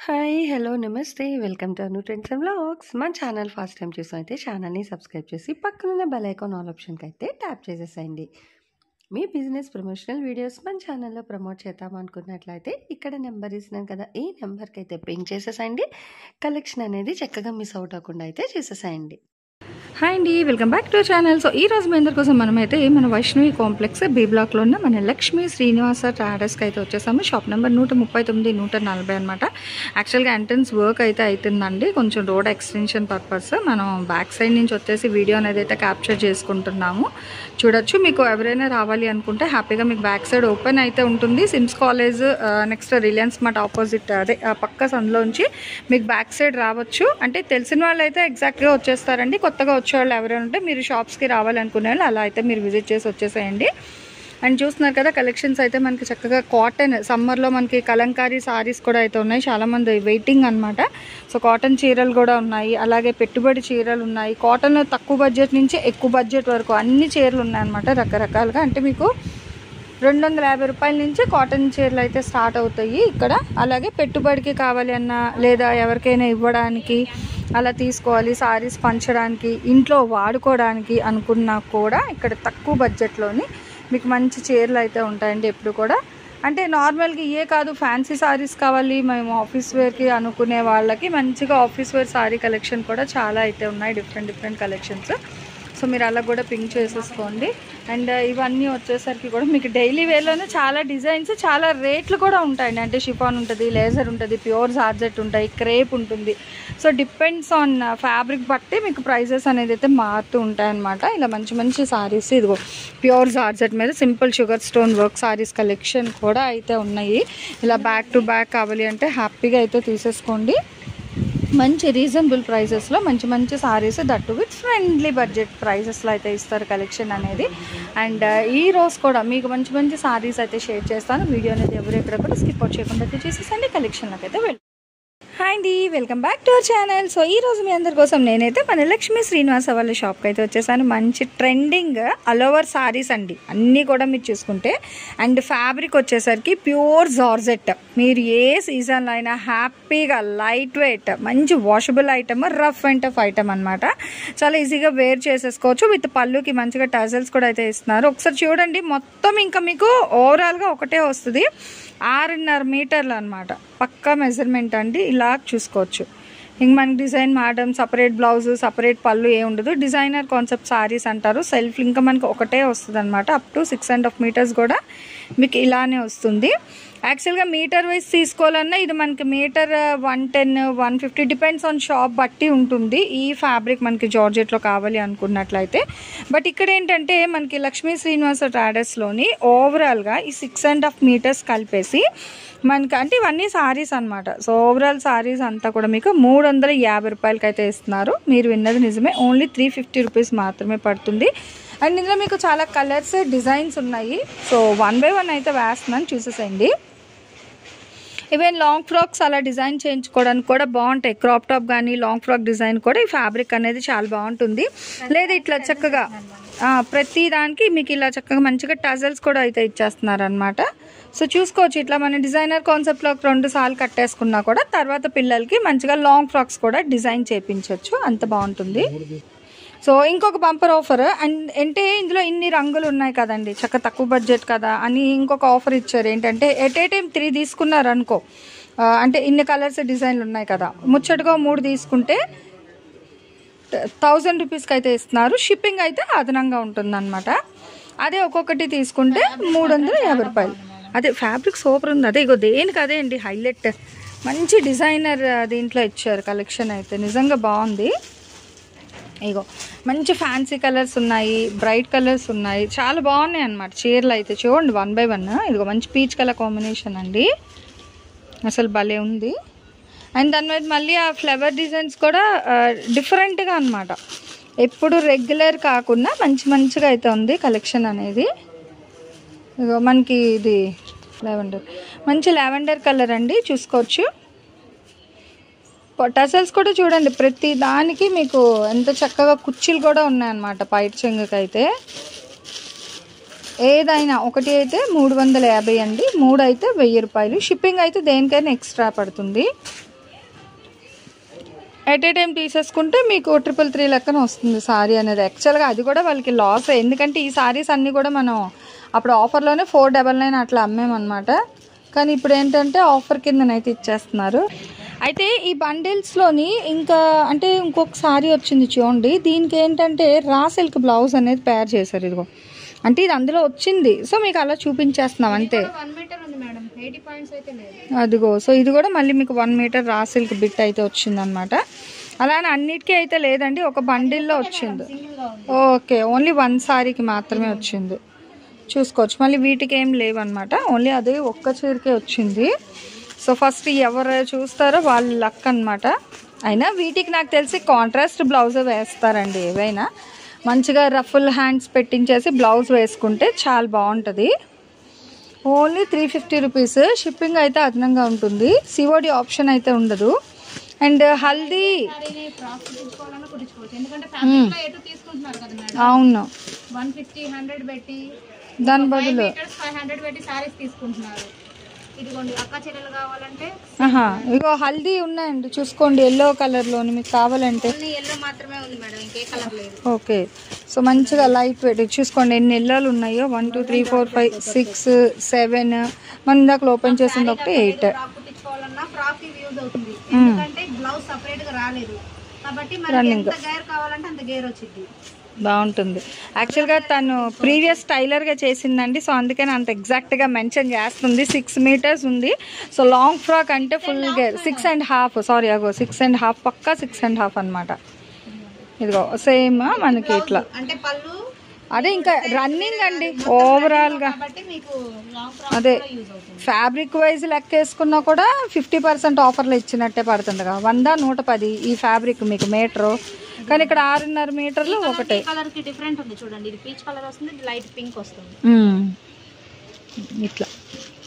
Hi! Hello! నమస్తే! Welcome to Anu trends and vlogs. మన channel first time చూసినైతే ఛానల్‌ని subscribe చేసి పక్కనున్న బెల్ ఐకాన్ ఆల్ ఆప్షన్‌కైతే ట్యాప్ చేసేసేయండి. మీ బిజినెస్ ప్రమోషనల్ వీడియోస్ మన ఛానల్‌లో ప్రమోట్ చేద్దామనుకున్నట్లయితే ఇక్కడ నెంబర్ ఇస్తున్నాను కదా! ఈ నెంబర్‌కైతే పింగ్ చేసేసేయండి. కలెక్షన్ అనేది చక్కగా మిస్ అవుట్ అవ్వకుండా అయితే చేసేసేయండి. హాయ్ అండి, welcome back to channel. So ఈ రోజు మీ అందరి కోసం మనమైతే మన వైష్ణవి కాంప్లెక్స్ బి బ్లాక్లో ఉన్న మన లక్ష్మీ శ్రీనివాస ట్రాడర్స్కి అయితే వచ్చేసాము. షాప్ నెంబర్ 139, 140 అనమాట. యాక్చువల్గా ఎంట్రన్స్ వర్క్ అయితే అవుతుందండి, కొంచెం రోడ్ ఎక్స్టెన్షన్ పర్పస్. మనం బ్యాక్ సైడ్ నుంచి వచ్చేసి వీడియో అనేది అయితే క్యాప్చర్ చేసుకుంటున్నాము. చూడొచ్చు. మీకు ఎవరైనా రావాలి అనుకుంటే హ్యాపీగా మీకు బ్యాక్ సైడ్ ఓపెన్ అయితే ఉంటుంది. SIMS college next Reliance mart opposite అదే పక్క సందులోంచి మీకు బ్యాక్ సైడ్ రావచ్చు. అంటే తెలిసిన వాళ్ళు అయితే ఎగ్జాక్ట్గా వచ్చేస్తారండి. కొత్తగా వచ్చేవాళ్ళు ఎవరైనా ఉంటే మీరు షాప్స్కి రావాలనుకునే వాళ్ళు అలా అయితే మీరు విజిట్ చేసి వచ్చేసేయండి. అండ్ చూస్తున్నారు కదా, కలెక్షన్స్ అయితే మనకి చక్కగా కాటన్ సమ్మర్లో మనకి కలంకారీ సారీస్ కూడా అయితే ఉన్నాయి. చాలామంది వెయిటింగ్ అనమాట. సో కాటన్ చీరలు కూడా ఉన్నాయి, అలాగే పెట్టుబడి చీరలు ఉన్నాయి. కాటన్ తక్కువ బడ్జెట్ నుంచి ఎక్కువ బడ్జెట్ వరకు అన్ని చీరలు ఉన్నాయన్నమాట రకరకాలుగా. అంటే మీకు 250 రూపాయల నుంచి కాటన్ చీరలు అయితే స్టార్ట్ అవుతాయి ఇక్కడ. అలాగే పెట్టుబడికి కావాలి అన్నా లేదా ఎవరికైనా ఇవ్వడానికి అలా తీసుకోవాలి, సారీస్ పంచడానికి, ఇంట్లో వాడుకోవడానికి అనుకున్నా కూడా ఇక్కడ తక్కువ బడ్జెట్లోని మీకు మంచి చీరలు అయితే ఉంటాయండి ఎప్పుడు కూడా. అంటే నార్మల్గా ఇవే కాదు, ఫ్యాన్సీ సారీస్ కావాలి మేము ఆఫీస్ వేర్కి అనుకునే వాళ్ళకి మంచిగా ఆఫీస్ వేర్ సారీ కలెక్షన్ కూడా చాలా అయితే ఉన్నాయి, డిఫరెంట్ కలెక్షన్స్. సో మీరు అలా కూడా పింక్ చేసేసుకోండి. అండ్ ఇవన్నీ వచ్చేసరికి కూడా మీకు డైలీ వేర్లోనే చాలా డిజైన్స్, చాలా రేట్లు కూడా ఉంటాయండి. అంటే షిఫాన్ ఉంటుంది, లేజర్ ఉంటుంది, ప్యూర్ జార్జెట్ ఉంటాయి, క్రేప్ ఉంటుంది. సో డిపెండ్స్ ఆన్ ఫ్యాబ్రిక్ బట్టి మీకు ప్రైజెస్ అనేది అయితే మారుతూ ఉంటాయన్నమాట. ఇలా మంచి సారీస్, ఇదిగో ప్యూర్ జార్జెట్ మీద simple sugar stone work saris collection కూడా అయితే ఉన్నాయి. ఇలా బ్యాక్ టు బ్యాక్ కావాలి అంటే హ్యాపీగా అయితే తీసేసుకోండి. మంచి రీజనబుల్ ప్రైసెస్లో మంచి saris, that with friendly budget ప్రైసెస్లో అయితే ఇస్తారు కలెక్షన్ అనేది. అండ్ ఈ రోజు కూడా మీకు మంచి సారీస్ అయితే షేర్ చేస్తాను. వీడియో అనేది ఎక్కడ కూడా స్కిప్ అవుట్ చేయకుండా అయితే చూసేసండి. కలెక్షన్లోకి అయితే వెళ్ళి హాయ్ అండి, welcome back to our channel. So ఈ రోజు మీ అందరి కోసం నేనైతే మన లక్ష్మీ శ్రీనివాస వాళ్ళ షాప్కి అయితే వచ్చేసాను. మంచి ట్రెండింగ్ అలోవర్ సారీస్ అండి అన్నీ కూడా మీరు చూసుకుంటే. అండ్ ఫ్యాబ్రిక్ వచ్చేసరికి ప్యూర్ జార్జెట్. మీరు ఏ సీజన్లో అయినా హ్యాపీగా లైట్ వెయిట్ మంచి washable item, rough and tough item అనమాట. చాలా ఈజీగా వేర్ చేసేసుకోవచ్చు. విత్ పళ్ళుకి మంచిగా టజల్స్ కూడా అయితే ఇస్తున్నారు. ఒకసారి చూడండి, మొత్తం ఇంకా మీకు ఓవరాల్గా ఒకటే వస్తుంది. 6.5 మీటర్లు అనమాట, పక్కా మెజర్మెంట్ అండి. ఇలా చూసుకోవచ్చు. ఇంక మనకి డిజైన్ మాడడం, సపరేట్ బ్లౌజ్, సపరేట్ పళ్ళు ఏ ఉండదు. డిజైనర్ కాన్సెప్ట్ సారీస్ అంటారు. సెల్ఫ్ ఇంకా మనకి ఒకటే వస్తుంది అనమాట. అప్ టు 6.5 మీటర్స్ కూడా మీకు ఇలానే వస్తుంది. యాక్చువల్గా మీటర్ వైజ్ తీసుకోవాలన్నా ఇది మనకి మీటర్ 110, 150 డిపెండ్స్ ఆన్ షాప్ బట్టి ఉంటుంది. ఈ ఫ్యాబ్రిక్ మనకి జార్జెట్లో కావాలి అనుకున్నట్లయితే. బట్ ఇక్కడ ఏంటంటే మనకి లక్ష్మీ శ్రీనివాస ట్రాడర్స్లోని ఓవరాల్గా ఈ 6.5 మీటర్స్ కలిపేసి మనకి, అంటే ఇవన్నీ సారీస్ అనమాట. సో ఓవరాల్ సారీస్ అంతా కూడా మీకు 350 రూపాయలకి అయితే ఇస్తున్నారు. మీరు విన్నది నిజమే, ఓన్లీ 350 రూపీస్ మాత్రమే పడుతుంది. అండ్ ఇందులో మీకు చాలా కలర్స్, డిజైన్స్ ఉన్నాయి. సో 1 by 1 అయితే వేస్తున్నాను, చూసేసేయండి. ఈవెన్ లాంగ్ ఫ్రాక్స్ అలా డిజైన్ చేయించుకోవడానికి కూడా బాగుంటాయి. క్రాప్ టాప్ కానీ లాంగ్ ఫ్రాక్ డిజైన్ కూడా ఈ ఫ్యాబ్రిక్ అనేది చాలా బాగుంటుంది. లేదా ఇట్లా చక్కగా ప్రతి దానికి మీకు ఇలా చక్కగా మంచిగా టజల్స్ కూడా అయితే ఇచ్చేస్తున్నారు అనమాట. సో చూసుకోవచ్చు, ఇట్లా మన డిజైనర్ కాన్సెప్ట్లో 2 సార్లు కట్టేసుకున్నా కూడా తర్వాత పిల్లలకి మంచిగా లాంగ్ ఫ్రాక్స్ కూడా డిజైన్ చేయించవచ్చు. అంత బాగుంటుంది. సో ఇంకొక బంపర్ ఆఫర్ అంటే ఇందులో ఇన్ని రంగులు ఉన్నాయి కదండి, చక్క తక్కువ బడ్జెట్ కదా అని ఇంకొక ఆఫర్ ఇచ్చారు. ఏంటంటే ఎట్ ఏ టైం 3 తీసుకున్నారు అనుకో, అంటే ఇన్ని కలర్స్ డిజైన్లు ఉన్నాయి కదా, ముచ్చటగా 3 తీసుకుంటే 1000 రూపీస్కి అయితే ఇస్తున్నారు. షిప్పింగ్ అయితే అదనంగా ఉంటుందన్నమాట. అదే ఒక్కొక్కటి తీసుకుంటే 350 రూపాయలు. అదే ఫ్యాబ్రిక్ సూపర్ ఉంది. అదే ఇగో దేనికి అదే అండి హైలైట్. మంచి డిజైనర్ దీంట్లో ఇచ్చారు కలెక్షన్ అయితే, నిజంగా బాగుంది. ఇగో మంచి ఫ్యాన్సీ కలర్స్ ఉన్నాయి, బ్రైట్ కలర్స్ ఉన్నాయి, చాలా బాగున్నాయి అన్నమాట చీరలు అయితే. చూడండి 1 by 1. ఇదిగో మంచి పీచ్ కలర్ కాంబినేషన్ అండి, అసలు భలే ఉంది. అండ్ దాని మీద మళ్ళీ ఆ ఫ్లవర్ డిజైన్స్ కూడా డిఫరెంట్గా అనమాట, ఎప్పుడు రెగ్యులర్ కాకుండా మంచిగా అయితే ఉంది కలెక్షన్ అనేది. ఇగో మనకి ఇది లావెండర్, మంచి లావెండర్ కలర్ అండి, చూసుకోవచ్చు. టసల్స్ కూడా చూడండి, ప్రతి దానికి మీకు ఎంత చక్కగా కుర్చీలు కూడా ఉన్నాయన్నమాట పైట చెంగుకైతే. ఏదైనా ఒకటి అయితే 350 అండి, 3 అయితే 1000 రూపాయలు. షిప్పింగ్ అయితే దేనికైనా ఎక్స్ట్రా పడుతుంది. ఎట్ ఏ టైం తీసేసుకుంటే మీకు 333 లెక్కన వస్తుంది సారీ అనేది. యాక్చువల్గా అది కూడా వాళ్ళకి లాస్, ఎందుకంటే ఈ సారీస్ అన్నీ కూడా మనం అప్పుడు ఆఫర్లోనే 499 అట్లా అమ్మేమన్నమాట. కానీ ఇప్పుడు ఏంటంటే ఆఫర్ కిందనైతే ఇచ్చేస్తున్నారు. అయితే ఈ బండిల్స్లోని ఇంకా అంటే ఇంకొక సారీ వచ్చింది చూడండి. దీనికి ఏంటంటే రా సిల్క్ బ్లౌజ్ అనేది తయారు చేశారు. ఇదిగో అంటే ఇది అందులో వచ్చింది, సో మీకు అలా చూపించేస్తున్నాం అంతే. అదిగో సో ఇది కూడా మళ్ళీ మీకు 1 మీటర్ రా సిల్క్ బిట్ అయితే వచ్చిందనమాట. అలానే అన్నిటికీ అయితే లేదండి, ఒక బండిల్లో వచ్చింది. ఓకే, ఓన్లీ 1 సారీకి మాత్రమే వచ్చింది, చూసుకోవచ్చు. మళ్ళీ వీటికి ఏం లేవన్నమాట, ఓన్లీ అదే ఒక్క చీరకే వచ్చింది. సో ఫస్ట్ ఎవరు చూస్తారో వాళ్ళు లక్ అనమాట. అయినా వీటికి నాకు తెలిసి కాంట్రాస్ట్ బ్లౌజ్ వేస్తారండి. ఏవైనా మంచిగా రఫుల్ హ్యాండ్స్ పెట్టించేసి బ్లౌజ్ వేసుకుంటే చాలా బాగుంటుంది. Only 350 rupees. షిప్పింగ్ అయితే అదనంగా ఉంటుంది, సిఓడి ఆప్షన్ అయితే ఉండదు. అండ్ హల్దీ అవును, 150-100 పెట్టి దాని బదులు ఇగో హల్దీ ఉన్నాయండి, చూసుకోండి. ఎల్లో కలర్లోని మీకు కావాలంటే. ఓకే, సో మంచిగా లైట్ వెయిట్ చూసుకోండి ఎన్ని ఎల్లోలు ఉన్నాయో. 1 2 3 4 5 6 7 మన ఇందాక ఓపెన్ చేసింది ఒకటి 8. రన్నింగ్ బాగుంటుంది. యాక్చువల్గా తను ప్రీవియస్ టైలర్గా చేసిందండి, సో అందుకని అంత ఎగ్జాక్ట్గా మెన్షన్ చేస్తుంది. 6 మీటర్స్ ఉంది. సో లాంగ్ ఫ్రాక్ అంటే ఫుల్ గేర్ 6.5, సారీ అగో 6.5, పక్కా 6.5 అనమాట. ఇదిగో సేమ్ మనకి ఇట్లా అదే ఇంకా రన్నింగ్ అండి ఓవరాల్గా. అదే ఫ్యాబ్రిక్ వైజ్ లెక్క వేసుకున్నా కూడా 50% ఆఫర్లో ఇచ్చినట్టే పడుతుంది కదా. 100 110 ఈ ఫ్యాబ్రిక్ మీకు మీటరు, కానీ ఇక్కడ 6.5 మీటర్లు ఒకటే. డిఫరెంట్ ఉంది చూడండి, ఇది పీచ్ కలర్ వస్తుంది, లైట్ పింక్ వస్తుంది. ఇట్లా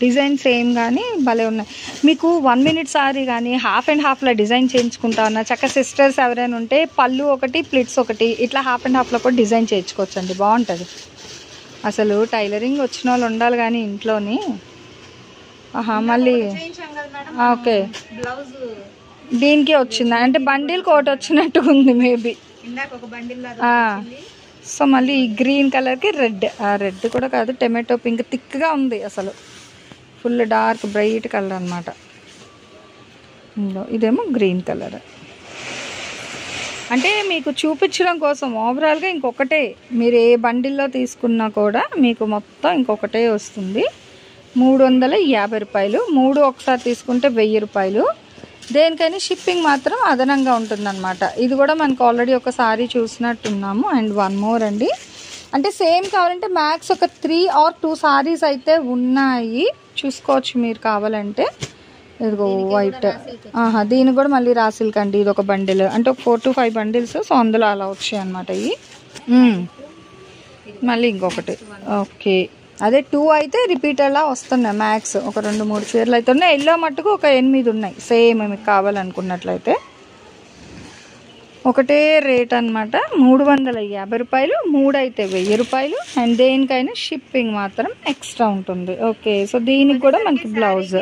డిజైన్ సేమ్ కానీ భలే ఉన్నాయి. మీకు 1 మినిట్ సారీ కానీ 1/2లో డిజైన్ చేయించుకుంటా ఉన్నా చక్క సిస్టర్స్ ఎవరైనా ఉంటే పళ్ళు ఒకటి ప్లిట్స్ ఒకటి ఇట్లా 1/2లో కూడా డిజైన్ చేయించుకోవచ్చండి, బాగుంటుంది. అసలు టైలరింగ్ వచ్చిన వాళ్ళు ఉండాలి కానీ ఇంట్లోని. మళ్ళీ ఓకే దీనికి వచ్చిందా అంటే బండిల్ కోట్ వచ్చినట్టుగా ఉంది మేబీ. సో మళ్ళీ ఈ గ్రీన్ కలర్కి రెడ్, రెడ్ కూడా కాదు టమాటో పింక్ థిక్గా ఉంది, అసలు ఫుల్ డార్క్ బ్రైట్ కలర్ అనమాట. ఇదేమో గ్రీన్ కలర్. అంటే మీకు చూపించడం కోసం ఓవరాల్గా ఇంకొకటే, మీరు ఏ బండిల్లో తీసుకున్నా కూడా మీకు మొత్తం ఇంకొకటే వస్తుంది. 350 రూపాయలు, 3 ఒకసారి తీసుకుంటే 1000 రూపాయలు. దేనికైనా షిప్పింగ్ మాత్రం అదనంగా ఉంటుందన్నమాట. ఇది కూడా మనకు ఆల్రెడీ ఒకసారి చూసినట్టున్నాము. అండ్ 1 మోర్ అండి, అంటే సేమ్ కావాలంటే మ్యాక్స్ ఒక 3 or 2 సారీస్ అయితే ఉన్నాయి, చూసుకోవచ్చు మీరు కావాలంటే. ఇదిగో వైట్, దీనికి కూడా మళ్ళీ రా సిల్క్ అండి. ఇది ఒక బండిల్ అంటే ఒక 4 to 5 బండిల్స్, సో అందులో అలా వచ్చాయి అనమాట ఇవి. మళ్ళీ ఇంకొకటి ఓకే, అదే 2 అయితే రిపీట్ అలా వస్తున్నాయి. మ్యాక్స్ ఒక 2-3 చీరలు అయితే ఉన్నాయి. ఎల్లో మట్టుకు ఒక 8 ఉన్నాయి సేమ్ మీకు కావాలనుకున్నట్లయితే. ఒకటే రేట్ అనమాట, 350 రూపాయలు. 3 అయితే 1000 రూపాయలు. అండ్ దేనికైనా షిప్పింగ్ మాత్రం ఎక్స్ట్రా ఉంటుంది. ఓకే, సో దీనికి కూడా మనకి బ్లౌజ్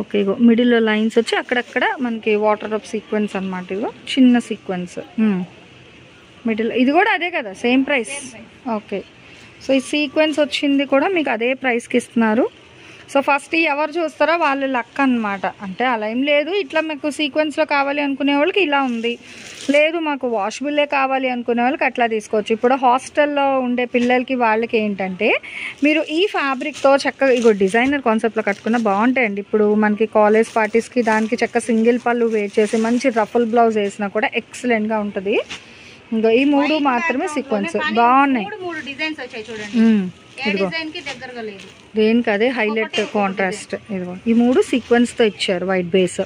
ఓకే, ఇగో మిడిల్లో లైన్స్ వచ్చి అక్కడక్కడ మనకి వాటర్ ఆఫ్ సీక్వెన్స్ అనమాట. ఇగో చిన్న సీక్వెన్స్ మిడిల్, ఇది కూడా అదే కదా సేమ్ ప్రైస్. ఓకే, సో ఈ సీక్వెన్స్ వచ్చింది కూడా మీకు అదే ప్రైస్కి ఇస్తున్నారు. సో ఫస్ట్ ఎవరు చూస్తారో వాళ్ళు లక్ అనమాట. అంటే అలా ఏం లేదు, ఇట్లా మీకు సీక్వెన్స్లో కావాలి అనుకునే వాళ్ళకి ఇలా ఉంది, లేదు మాకు వాషబుల్లే కావాలి అనుకునే వాళ్ళకి అట్లా తీసుకోవచ్చు. ఇప్పుడు హాస్టల్లో ఉండే పిల్లలకి వాళ్ళకి ఏంటంటే మీరు ఈ ఫ్యాబ్రిక్తో చక్కగా ఇగో డిజైనర్ కాన్సెప్ట్లో కట్టుకున్న బాగుంటాయండి. ఇప్పుడు మనకి కాలేజ్ పార్టీస్కి దానికి చక్క సింగిల్ పళ్ళు వేర్ చేసి మంచి రఫుల్ బ్లౌజ్ వేసినా కూడా ఎక్సలెంట్గా ఉంటుంది. ఇంకా ఈ 3 మాత్రమే సీక్వెన్స్ బాగున్నాయి. ఇదిగో దేనికి అదే హైలైట్ కాంట్రాస్ట్. ఇదిగో ఈ 3 సీక్వెన్స్తో ఇచ్చారు వైట్ బేస్.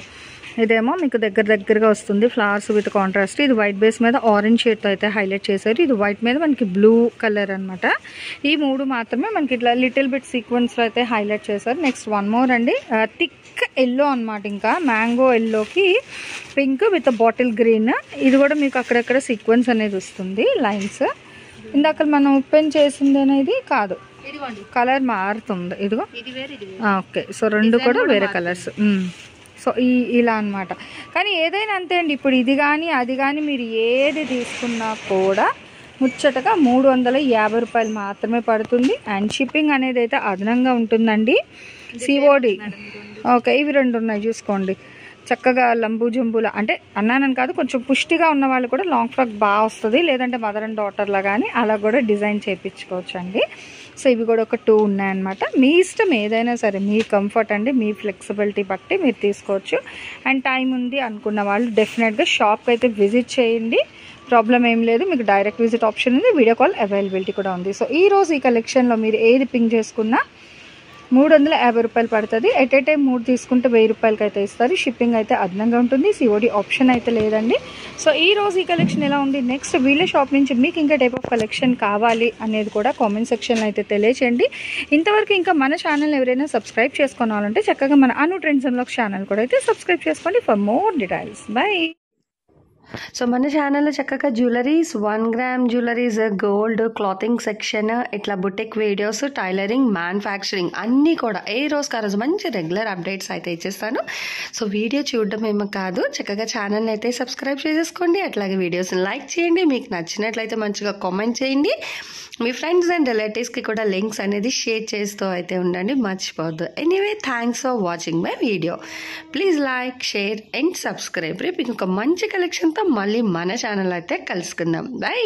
ఇదేమో మీకు దగ్గరగా వస్తుంది ఫ్లవర్స్ విత్ కాంట్రాస్ట్. ఇది వైట్ బేస్ మీద ఆరెంజ్ షేడ్తో అయితే హైలైట్ చేశారు. ఇది వైట్ మీద మనకి బ్లూ కలర్ అనమాట. ఈ 3 మాత్రమే మనకి ఇట్లా లిటిల్ బిట్ సీక్వెన్స్లో అయితే హైలైట్ చేశారు. నెక్స్ట్ 1 మోర్ అండి, థిక్ ఎల్లో అనమాట. ఇంకా మ్యాంగో ఎల్లోకి పింక్ విత్ బాటిల్ గ్రీన్. ఇది కూడా మీకు అక్కడక్కడ సీక్వెన్స్ అనేది వస్తుంది లైన్స్. ఇందాక మనం ఓపెన్ చేసింది అనేది కాదు, కలర్ మారుతుంది. ఇదిగో ఓకే, సో 2 కూడా వేరే కలర్స్. సో ఇలా అనమాట. కానీ ఏదైనా అంతే అండి, ఇప్పుడు ఇది కానీ అది కానీ మీరు ఏది తీసుకున్నా కూడా ముచ్చటగా 350 రూపాయలు మాత్రమే పడుతుంది. అండ్ షిప్పింగ్ అనేది అయితే అదనంగా ఉంటుందండి. COD okay. ఇవి 2 ఉన్నాయి చూసుకోండి. చక్కగా లంబు జంబుల అంటే అన్నానని కాదు, కొంచెం పుష్టిగా ఉన్న వాళ్ళు కూడా లాంగ్ ఫ్రాక్ బాగా వస్తుంది. లేదంటే మదర్ అండ్ డాటర్లా కానీ అలా కూడా డిజైన్ చేయించుకోవచ్చు అండి. సో ఇవి కూడా ఒక 2 ఉన్నాయన్నమాట. మీ ఇష్టం ఏదైనా సరే, మీ కంఫర్ట్ అండి, మీ ఫ్లెక్సిబిలిటీ బట్టి మీరు తీసుకోవచ్చు. అండ్ టైం ఉంది అనుకున్న వాళ్ళు డెఫినెట్గా షాప్కి అయితే విజిట్ చేయండి. ప్రాబ్లం ఏం లేదు, మీకు డైరెక్ట్ విజిట్ ఆప్షన్ ఉంది, వీడియో కాల్ అవైలబిలిటీ కూడా ఉంది. సో ఈరోజు ఈ కలెక్షన్లో మీరు ఏది పింక్ చేసుకున్నా 350 రూపాయలు పడుతుంది. ఎట్ ఏ టైం 3 తీసుకుంటే 1000 రూపాయలకి అయితే ఇస్తారు. షిప్పింగ్ అయితే అదనంగా ఉంటుంది. సిఓడి ఆప్షన్ అయితే లేదండి. సో ఈ రోజు ఈ కలెక్షన్ ఎలా ఉంది, నెక్స్ట్ వీళ్ళ షాప్ నుంచి మీకు ఇంకా టైప్ ఆఫ్ కలెక్షన్ కావాలి అనేది కూడా కామెంట్ సెక్షన్లో అయితే తెలియచేయండి. ఇంతవరకు ఇంకా మన ఛానల్ ఎవరైనా సబ్స్క్రైబ్ చేసుకోవాలంటే చక్కగా మన అను ట్రెండ్స్ అండ్ వ్లాగ్స్ ఛానల్ కూడా అయితే సబ్స్క్రైబ్ చేసుకోండి for more details. By. So మన ఛానల్లో చక్కగా jewelleries, 1 gram jewelleries, gold, clothing section, ఇట్లా బుటిక్ వీడియోస్, టైలరింగ్, మ్యానుఫ్యాక్చరింగ్ అన్నీ కూడా ఏ రోజుకి ఆ రోజు మంచి రెగ్యులర్ అప్డేట్స్ అయితే ఇచ్చేస్తాను. సో వీడియో చూడడం ఏమో కాదు, చక్కగా ఛానల్ని అయితే సబ్స్క్రైబ్ చేసేసుకోండి. అట్లాగే వీడియోస్ని లైక్ చేయండి. మీకు నచ్చినట్లయితే మంచిగా కామెంట్ చేయండి. మీ ఫ్రెండ్స్ అండ్ రిలేటివ్స్కి కూడా లింక్స్ అనేది షేర్ చేస్తూ అయితే ఉండండి, మర్చిపోవద్దు. Anyway, thanks for watching my video. Please like, share and subscribe. రేపు ఇంకొక మంచి కలెక్షన్తో మళ్ళీ మన ఛానల్ అయితే కలుసుకుందాం. బై.